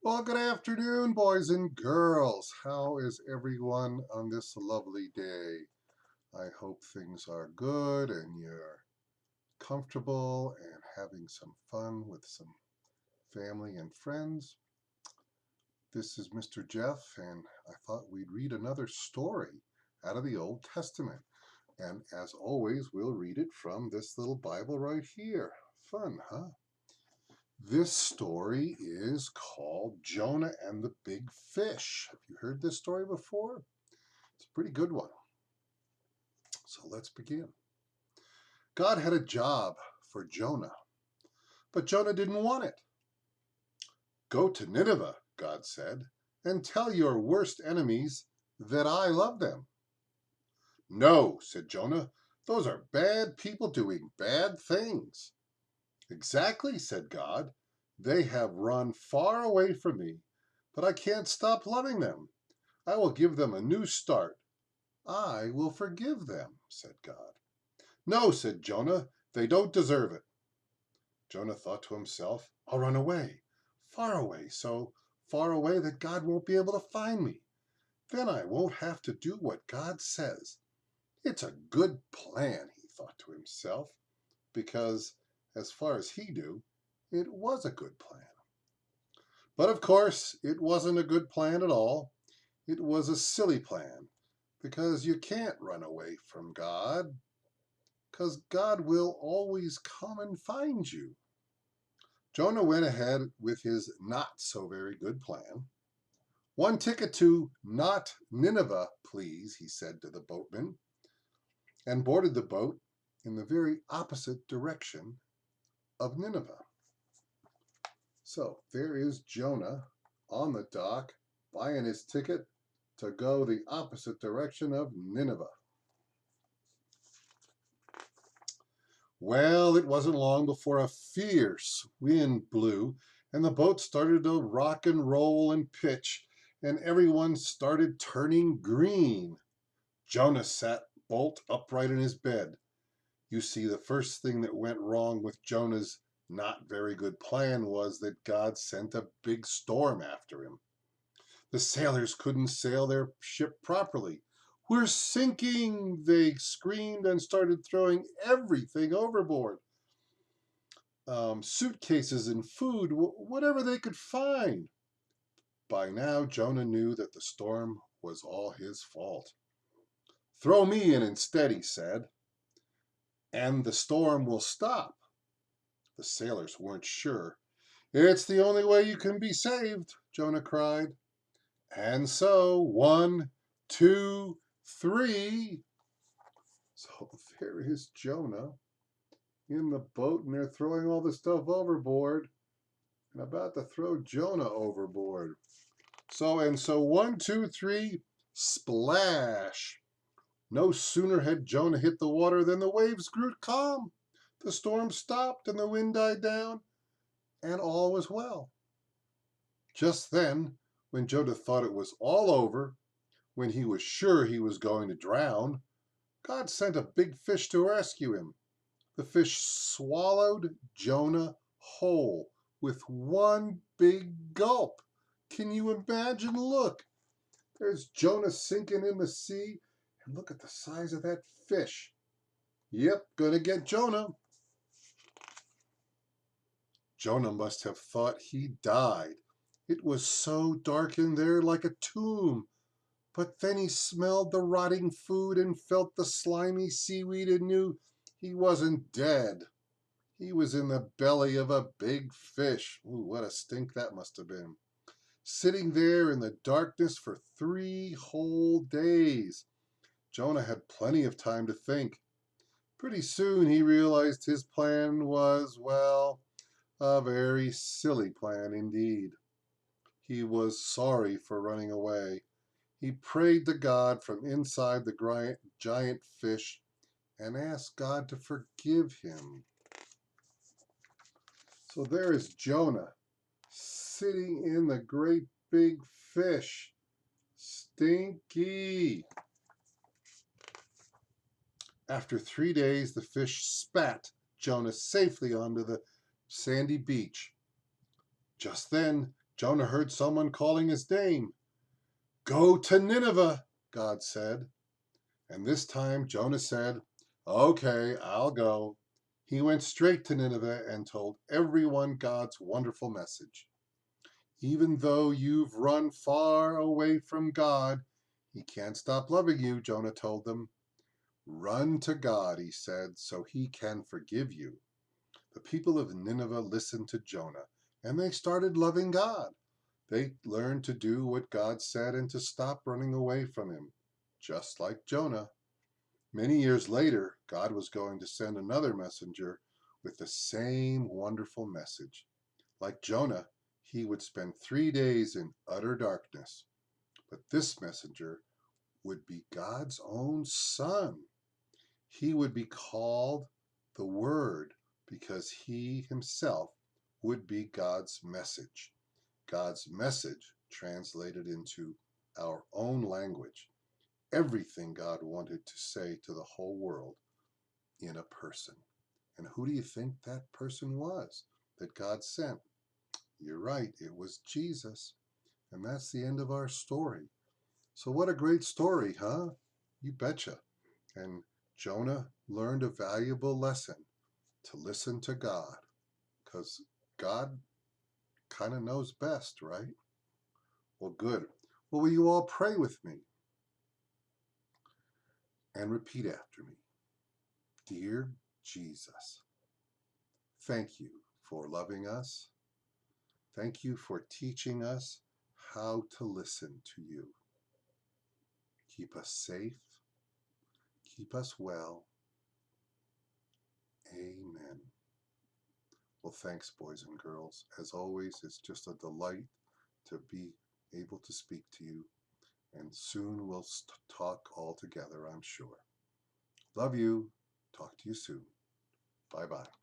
Well, good afternoon, boys and girls. How is everyone on this lovely day? I hope things are good and you're comfortable and having some fun with some family and friends. This is Mr. Jeff, and I thought we'd read another story out of the Old Testament. And as always, we'll read it from this little Bible right here. Fun, huh? This story is called Jonah and the Big Fish. Have you heard this story before? It's a pretty good one. So let's begin. God had a job for Jonah, but Jonah didn't want it. Go to Nineveh, God said, and tell your worst enemies that I love them. No, said Jonah, those are bad people doing bad things. Exactly, said God. They have run far away from me, but I can't stop loving them. I will give them a new start. I will forgive them, said God. No, said Jonah, they don't deserve it. Jonah thought to himself, I'll run away, so far away that God won't be able to find me. Then I won't have to do what God says. It's a good plan, he thought to himself, because as far as he knew, it was a good plan. But of course, it wasn't a good plan at all. It was a silly plan, because you can't run away from God, because God will always come and find you. Jonah went ahead with his not so very good plan. One ticket to not Nineveh, please, he said to the boatman, and boarded the boat in the very opposite direction of Nineveh. So there is Jonah on the dock buying his ticket to go the opposite direction of Nineveh. Well, it wasn't long before a fierce wind blew and the boat started to rock and roll and pitch, and everyone started turning green. Jonah sat bolt upright in his bed. You see, the first thing that went wrong with Jonah's not very good plan was that God sent a big storm after him. The sailors couldn't sail their ship properly. We're sinking, they screamed and started throwing everything overboard. Suitcases and food, whatever they could find. By now, Jonah knew that the storm was all his fault. Throw me in instead, he said, and the storm will stop. The sailors weren't sure. It's the only way you can be saved, Jonah cried. And so, 1, 2, 3. So there is Jonah in the boat, and they're throwing all the stuff overboard and about to throw Jonah overboard. So 1, 2, 3, splash. No sooner had Jonah hit the water than the waves grew calm. The storm stopped and the wind died down, and all was well. Just then, when Jonah thought it was all over, when he was sure he was going to drown, God sent a big fish to rescue him. The fish swallowed Jonah whole with one big gulp. Can you imagine? Look, there's Jonah sinking in the sea, and look at the size of that fish. Yep, gonna get Jonah. Jonah must have thought he died. It was so dark in there like a tomb. But then he smelled the rotting food and felt the slimy seaweed and knew he wasn't dead. He was in the belly of a big fish. Ooh, what a stink that must have been. Sitting there in the darkness for 3 whole days. Jonah had plenty of time to think. Pretty soon he realized his plan was, well, a very silly plan indeed. He was sorry for running away. He prayed to God from inside the giant fish and asked God to forgive him. So there is Jonah sitting in the great big fish. Stinky. After 3 days, the fish spat Jonah safely onto the sandy beach. Just then, Jonah heard someone calling his name. Go to Nineveh, God said. And this time Jonah said, okay, I'll go. He went straight to Nineveh and told everyone God's wonderful message. Even though you've run far away from God, he can't stop loving you, Jonah told them. Run to God, he said, so he can forgive you. The people of Nineveh listened to Jonah, and they started loving God. They learned to do what God said and to stop running away from him, just like Jonah. Many years later, God was going to send another messenger with the same wonderful message. Like Jonah, he would spend 3 days in utter darkness. But this messenger would be God's own son. He would be called the Word because he himself would be God's message. God's message translated into our own language. Everything God wanted to say to the whole world in a person. And who do you think that person was that God sent? You're right, it was Jesus. And that's the end of our story. So what a great story, huh? You betcha. And Jonah learned a valuable lesson to listen to God, because God kind of knows best, right? Well, good. Well, will you all pray with me and repeat after me? Dear Jesus, thank you for loving us. Thank you for teaching us how to listen to you. Keep us safe. Keep us well. Amen. Well, thanks, boys and girls. As always, it's just a delight to be able to speak to you. And soon we'll talk all together, I'm sure. Love you. Talk to you soon. Bye-bye.